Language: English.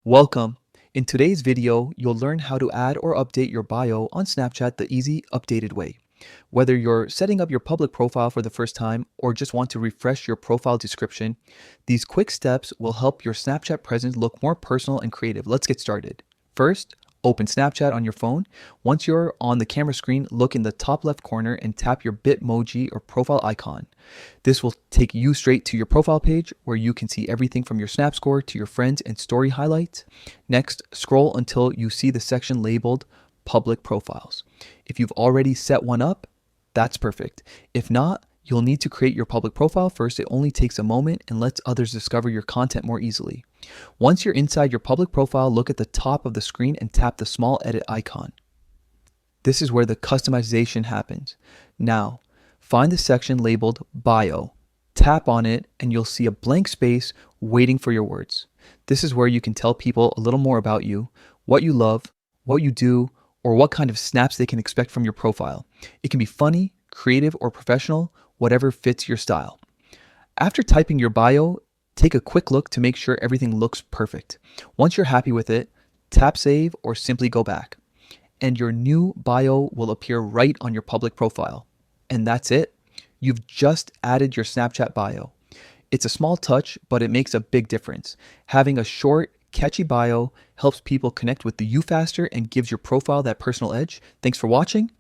Welcome. In today's video, you'll learn how to add or update your bio on Snapchat the easy, updated way. Whether you're setting up your public profile for the first time or just want to refresh your profile description, these quick steps will help your Snapchat presence look more personal and creative. Let's get started. First, open Snapchat on your phone. Once you're on the camera screen, look in the top left corner and tap your Bitmoji or profile icon. This will take you straight to your profile page where you can see everything from your Snap score to your friends and story highlights. Next, scroll until you see the section labeled Public Profiles. If you've already set one up, that's perfect. If not, you'll need to create your public profile first. It only takes a moment and lets others discover your content more easily. Once you're inside your public profile, look at the top of the screen and tap the small edit icon. This is where the customization happens. Now, find the section labeled Bio. Tap on it and you'll see a blank space waiting for your words. This is where you can tell people a little more about you, what you love, what you do, or what kind of snaps they can expect from your profile. It can be funny, creative, or professional, whatever fits your style. After typing your bio, take a quick look to make sure everything looks perfect. Once you're happy with it, tap save or simply go back. And your new bio will appear right on your public profile. And that's it. You've just added your Snapchat bio. It's a small touch, but it makes a big difference. Having a short, catchy bio helps people connect with you faster and gives your profile that personal edge. Thanks for watching.